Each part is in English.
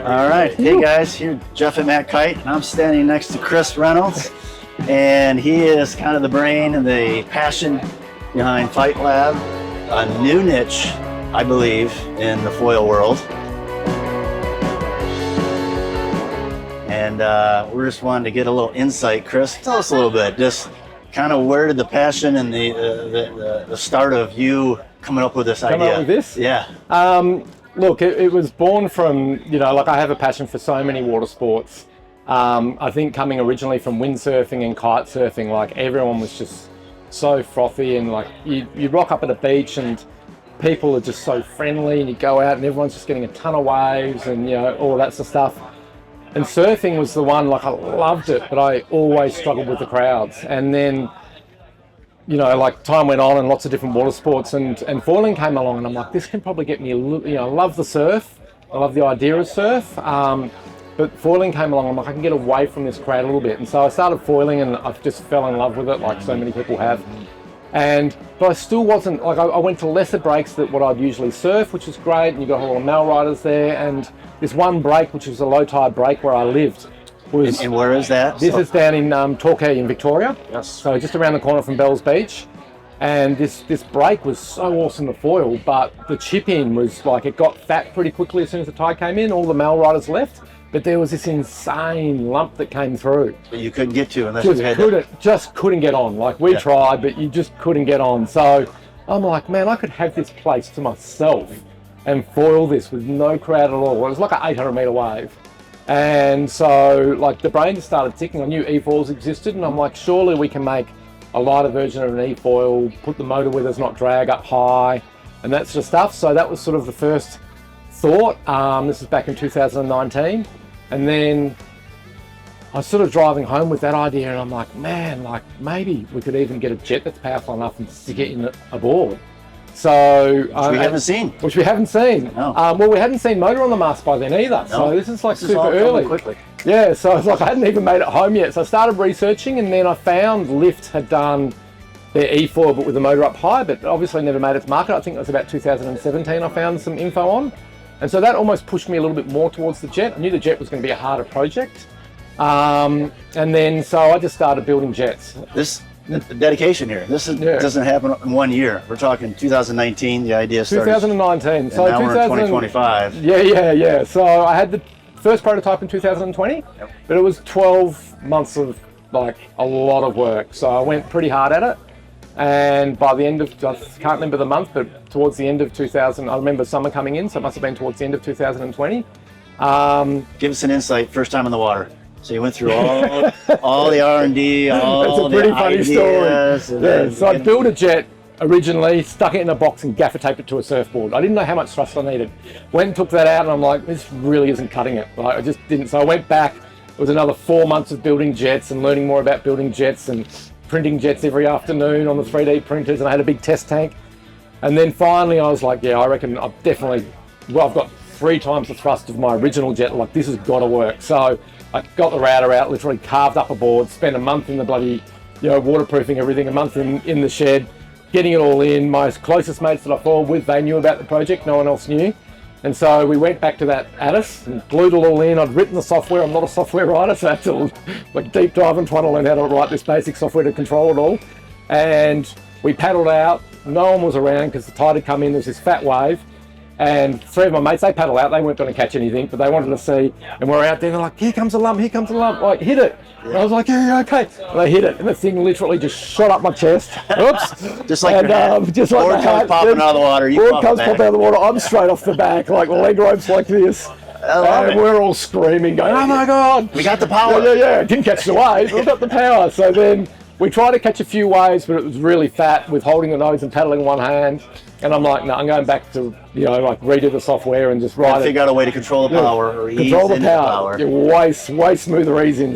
All right, hey guys, here Jeff at MACkite, and I'm standing next to Chris Reynolds, and he is kind of the brain and the passion behind FLITElab, a new niche, I believe, in the foil world. And we're just wanting to get a little insight. Chris, tell us a little bit, just kind of where did the passion and the start of you coming up with this idea? Come up with this? Yeah. Look, it was born from, like I have a passion for so many water sports. I think coming originally from windsurfing and kitesurfing, like everyone was just so frothy, and like you rock up at a beach and people are just so friendly, and you go out and everyone's just getting a ton of waves and all that sort of stuff. And surfing was the one, like I loved it, but I always struggled with the crowds. And then like time went on and lots of different water sports, and foiling came along, and I'm like, this can probably get me a little, I love the surf, I love the idea of surf, but foiling came along, I'm like, I can get away from this crowd a little bit. And so I started foiling, and I just fell in love with it, like so many people have. But I still wasn't, like I went to lesser breaks than what I'd usually surf, which is great, and you got a lot of male riders there, and this one break, which was a low tide break where I lived, was... And where is that? This is down in Torquay in Victoria. Yes. So just around the corner from Bells Beach. And this break was so awesome to foil, but the chip in was like, it got fat pretty quickly as soon as the tide came in, all the male riders left, but there was this insane lump that came through. That you couldn't get to unless you had just couldn't get on. Like we tried, but you just couldn't get on. So I'm like, man, I could have this place to myself and foil this with no crowd at all. It was like an 800 meter wave. And so like the brain just started ticking. I knew e-foils existed, and I'm like, surely we can make a lighter version of an e-foil, put the motor where there's not drag up high and that sort of stuff. So that was sort of the first thought. This is back in 2019. And then I was sort of driving home with that idea, and I'm like, man, like maybe we could even get a jet that's powerful enough and stick it in aboard. So which we haven't seen. Which we haven't seen. No. Well, we hadn't seen motor on the mast by then either. No. So this is like super early. Quickly. Yeah, so it's like I hadn't even made it home yet. So I started researching, and then I found Lift had done their e-foil but with the motor up high, but obviously never made it to market. I think it was about 2017 I found some info on. And so that almost pushed me a little bit more towards the jet. I knew the jet was going to be a harder project. And then so I just started building jets. The dedication here. This doesn't happen in 1 year. We're talking 2019, the idea started. 2019. So now we're in 2025. Yeah. So I had the first prototype in 2020, but it was 12 months of like a lot of work. So I went pretty hard at it. And by the end of, I can't remember the month, but towards the end of 2000, I remember summer coming in, so it must have been towards the end of 2020. Give us an insight, first time in the water. So you went through all the R&D, all the ideas. It's a pretty funny story. Yeah, so I built a jet originally, stuck it in a box and gaffer taped it to a surfboard. I didn't know how much thrust I needed. Went and took that out, and I'm like, this really isn't cutting it. Like, I just didn't. So I went back. It was another 4 months of building jets and learning more about building jets and printing jets every afternoon on the 3D printers, and I had a big test tank. And then finally I was like, yeah, I reckon I've got 3 times the thrust of my original jet. Like, this has got to work. So I got the router out, literally carved up a board, spent a month in the bloody, waterproofing everything, a month in the shed, getting it all in. My closest mates that I foiled with, they knew about the project, no one else knew. And so we went back to that Addis and glued it all in. I'd written the software. I'm not a software writer, so I had to like deep dive and try to learn how to write this basic software to control it all. And we paddled out. No one was around because the tide had come in. There was this fat wave. And 3 of my mates, they paddled out. They weren't going to catch anything, but they wanted to see. And we're out there, they're like, here comes a lump, like, hit it. And I was like, yeah, okay. And they hit it, and the thing literally just shot up my chest. Oops. Just like your hat. Just like board comes popping out of the water. Board comes popping out of the water. I'm straight off the back, like the leg ropes like this. And we're all screaming, going, oh my God. We got the power. Yeah. Didn't catch the wave, we got the power. So then we tried to catch a few waves, but it was really fat with holding the nose and paddling in one hand. And I'm like, no, I'm going back to, like redo the software and just write it. Figure out a way to control the power or control the power. Yeah, way smoother ease in.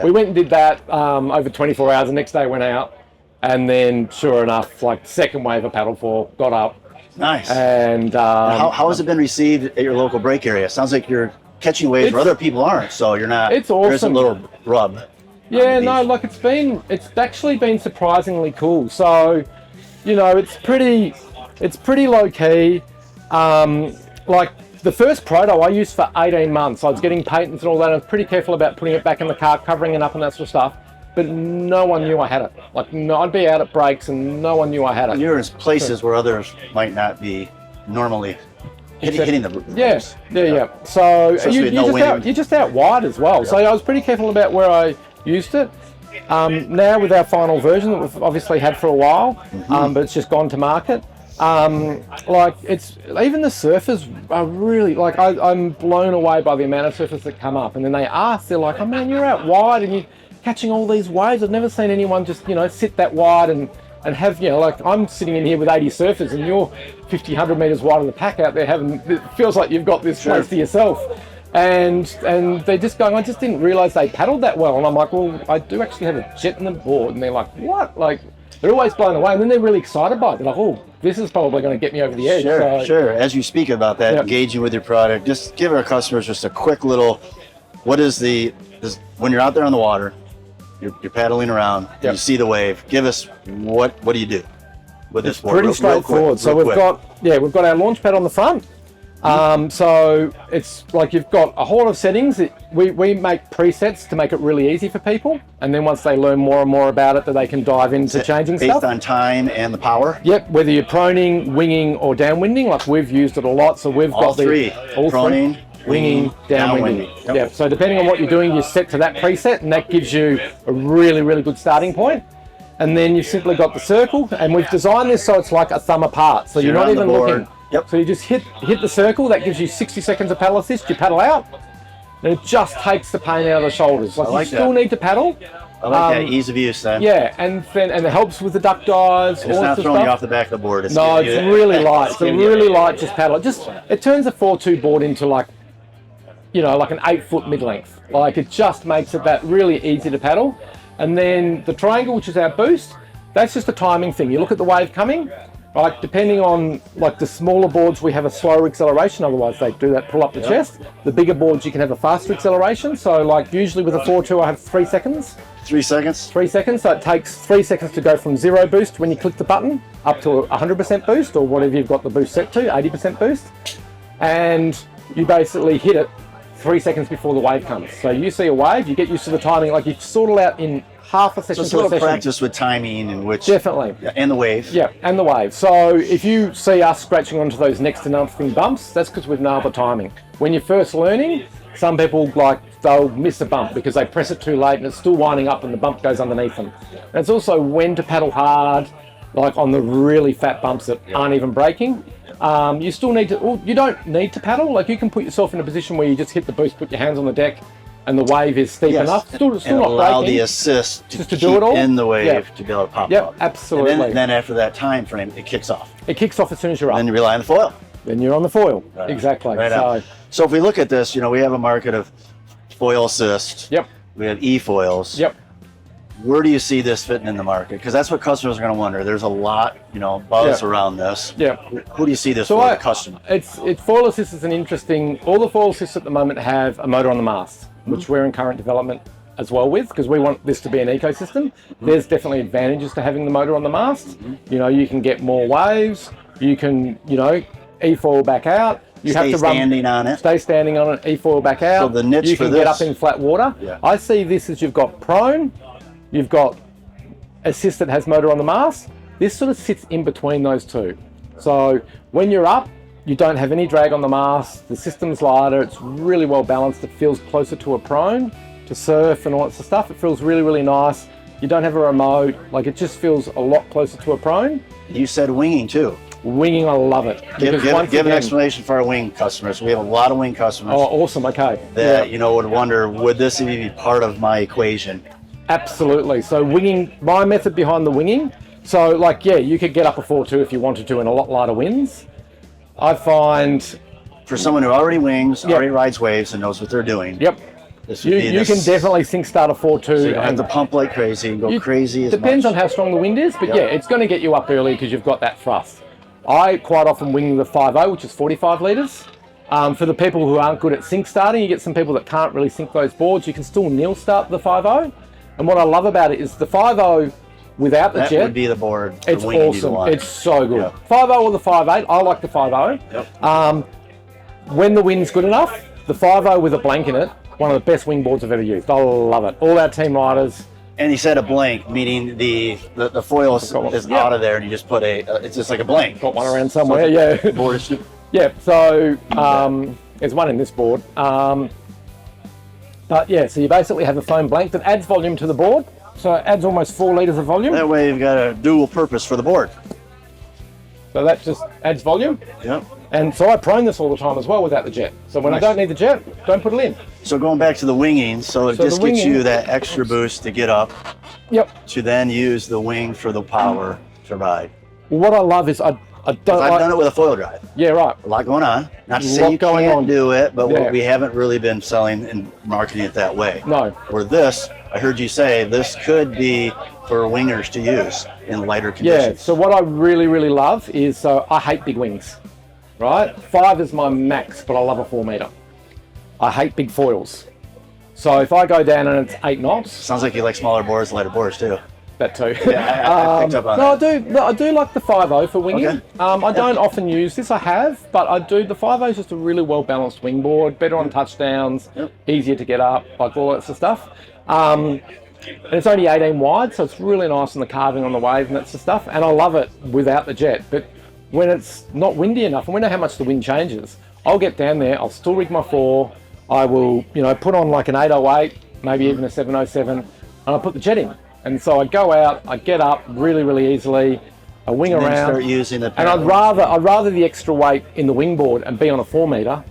We went and did that over 24 hours. The next day went out, and then sure enough, like second wave of paddle for, got up. Nice. And how has it been received at your local break area? Sounds like you're catching waves where other people aren't, so you're not. It's awesome. There's a little rub. Yeah, no, like it's actually been surprisingly cool. So, it's pretty low key. Like the first proto I used for 18 months. I was getting patents and all that. I was pretty careful about putting it back in the car, covering it up and that sort of stuff. But no one knew I had it. Like, no, I'd be out at breaks and no one knew I had it. You're in places where others might not be normally hitting the roof. Yes, yeah. So you're just out wide as well. Yeah. So I was pretty careful about where I used it. Now with our final version that we've obviously had for a while, but it's just gone to market. Like it's even the surfers are really like I'm blown away by the amount of surfers that come up, and then they're like, oh man, you're out wide and you're catching all these waves. I've never seen anyone just sit that wide and have like I'm sitting in here with 80 surfers and you're 50, 100 meters wide of the pack out there having. It feels like you've got this place to yourself. And they're just going, I just didn't realise they paddled that well. And I'm like, well, I do actually have a jet in the board. And they're like, what? Like, they're always blown away. And then they're really excited by it. They're like, oh, this is probably going to get me over the edge. Sure. As you speak about that, engaging with your product, just give our customers just a quick little, what is when you're out there on the water, you're paddling around, and you see the wave, give us, what do you do with this board? Pretty straightforward. So we've got our launch pad on the front. So it's like you've got a whole lot of settings. We make presets to make it really easy for people, and then once they learn more and more about it, that they can dive into changing stuff. Based on time and the power? Yep, whether you're proning, winging, or downwinding, like we've used it a lot. So we've got proning, winging, downwinding. Yep, so depending on what you're doing, you're set to that preset, and that gives you a really, really good starting point. And then you've simply got the circle, and we've designed this so it's like a thumb apart, so you're not even looking. Yep. So you just hit the circle, that gives you 60 seconds of paddle assist, you paddle out, and it just takes the pain out of the shoulders. Like you still need to paddle. I like that ease of use then. Yeah, and it helps with the duck dives. It's not throwing you off the back of the board. It's really light. It's a really light just paddle. It turns a 4.2 board into like an 8-foot mid-length. Like it just makes it that really easy to paddle. And then the triangle, which is our boost, that's just a timing thing. You look at the wave coming. Right, depending on like the smaller boards, we have a slower acceleration. Otherwise, they do that pull up the chest. The bigger boards, you can have a faster acceleration. So, like usually with a 4.2, I have 3 seconds. 3 seconds. 3 seconds. So it takes 3 seconds to go from 0 boost when you click the button up to 100% boost, or whatever you've got the boost set to, 80% boost, and you basically hit it 3 seconds before the wave comes. So you see a wave, you get used to the timing. Like you sort it out in half a session. So it's a little practice with timing and which definitely and the wave. Yeah, and the wave. So if you see us scratching onto those next to nothing bumps, that's because we've nailed the timing. When you're first learning, some people they'll miss a bump because they press it too late and it's still winding up and the bump goes underneath them. And it's also when to paddle hard, like on the really fat bumps that aren't even braking. You still need to. Well, you don't need to paddle. Like you can put yourself in a position where you just hit the boost, put your hands on the deck, and the wave is steep enough. Still not allow braking, the assist to do it all in the wave to be able to pop up. Yep, absolutely. And then after that time frame, it kicks off. It kicks off as soon as you're up. And then you rely on the foil. Then you're on the foil. Right. Exactly. Right so if we look at this, we have a market of foil assist. Yep. We have e-foils. Yep. Where do you see this fitting in the market? Because that's what customers are going to wonder. There's a lot, buzz around this. Yeah. Who do you see this for the customer? It's foil assist is an interesting. All the foil assists at the moment have a motor on the mast, which we're in current development as well with, because we want this to be an ecosystem. There's definitely advantages to having the motor on the mast. You can get more waves. You can, e-foil back out. You have to stay standing on it, e-foil back out. So the niche you can get up in flat water. Yeah. I see this as you've got prone, you've got assist that has motor on the mast. This sort of sits in between those two. So when you're up, you don't have any drag on the mast. The system's lighter. It's really well balanced. It feels closer to a prone, to surf and all that sort of stuff. It feels really, really nice. You don't have a remote. Like it just feels a lot closer to a prone. You said winging too. Winging, I love it. Give an explanation for our wing customers. We have a lot of wing customers. Oh, awesome. Okay. That would wonder, would this even be part of my equation? Absolutely. So winging, my method behind the winging. So you could get up a 4.2 if you wanted to in a lot lighter winds. I find for someone who already wings, already rides waves, and knows what they're doing. Yep. You can definitely sink start a 4.2. So you don't have to pump like crazy and go crazy as much. Depends on how strong the wind is, but it's going to get you up early because you've got that thrust. I quite often wing the 5.0, which is 45 litres. For the people who aren't good at sink starting, you get some people that can't really sink those boards. You can still nil start the 5.0. And what I love about it is the 5.0 without the jet. That would be the board. It's awesome. It's so good. 5.0 or the 5.8. I like the 5.0. Yep. when the wind's good enough, the 5.0 with a blank in it, one of the best wingboards I've ever used. I love it. All our team riders. And you said a blank, meaning the foil is out of there, and you just put it's just like a blank. Got one around somewhere, yeah. Board is Yeah, so there's one in this board. But yeah, so you basically have a foam blank that adds volume to the board. So it adds almost 4 litres of volume. That way you've got a dual purpose for the board. So that just adds volume. Yep. And so I prone this all the time as well without the jet. So when I don't need the jet, don't put it in. So going back to the winging, so it just gets you that extra boost to get up. Yep. To then use the wing for the power to ride. Well, what I love is I've done it with a foil drive. Yeah, right. A lot going on. Not to say you can't do it, but Yeah. we haven't really been selling and marketing it that way. No. Where this, I heard you say, this could be for wingers to use in lighter conditions. Yeah, so what I really, really love is, I hate big wings, right? 5 is my max, but I love a 4 metre. I hate big foils. So if I go down and it's 8 knots. Sounds like you like smaller boards, lighter boards too. That too. Yeah, I picked up on that. I do like the 5.0 for winging. Okay. I don't often use this, I have, but I do. The 5.0 is just a really well balanced wingboard, better on touchdowns, easier to get up, like all that sort of stuff. And it's only 18 wide, so it's really nice on the carving on the wave and that sort of stuff. And I love it without the jet. But when it's not windy enough, and we know how much the wind changes, I'll get down there, I'll still rig my 4, I will, put on like an 808, maybe even a 707, and I'll put the jet in. And so I go out, I get up really, really easily, I wing and around, then start using the and I'd rather the extra weight in the wingboard and be on a 4 metre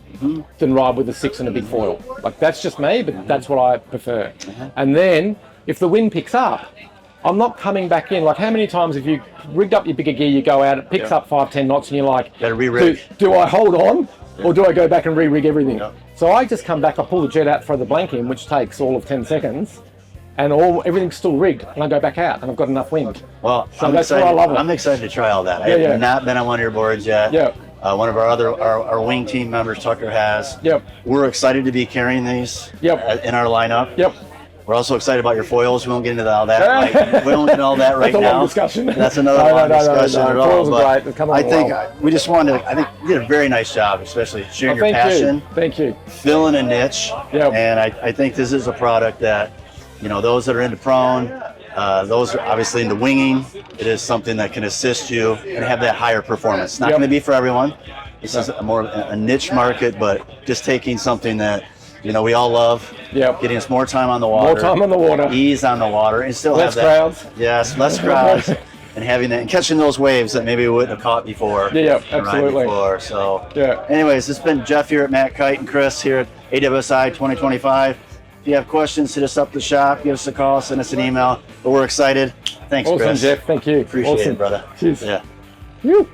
than ride with a 6 and a big foil. Like that's just me, but that's what I prefer. And then if the wind picks up, I'm not coming back in. Like how many times have you rigged up your bigger gear, you go out, it picks up 5-10 knots, and you're like, gotta re-rig. Do I hold on or do I go back and re-rig everything? So I just come back, I pull the jet out, throw the blank in, which takes all of 10 seconds. And everything's still rigged, and I go back out, and I've got enough wind. Well, so that's why I love it. I'm excited to try all that. I have not been on one of your boards yet. Yeah. One of our wing team members, Tucker, has. Yep. We're excited to be carrying these in our lineup. Yep. We're also excited about your foils. We won't get into all that. We won't get into all that right now. That's a long discussion. That's another long discussion at all. Foils are great. I think we just wanted. I think you did a very nice job, especially sharing your passion. Thank you. Filling a niche. Yep. And I think this is a product that, those that are into prone, those are obviously into winging. It is something that can assist you and have that higher performance. It's not going to be for everyone. This is more a niche market, but just taking something that we all love. Getting us more time on the water. More time on the water. Ease on the water, and still less have that. Crowds. Yes, less crowds, and having that and catching those waves that maybe we wouldn't have caught before. Yeah, absolutely. Before. So anyways, this has been Jeff here at MACkite and Chris here at AWSI 2025. If you have questions, hit us up at the shop, give us a call, send us an email. But we're excited. Thanks, awesome, Chris. Jeff. Thank you. Appreciate it, brother. Cheers. Yeah. Woo.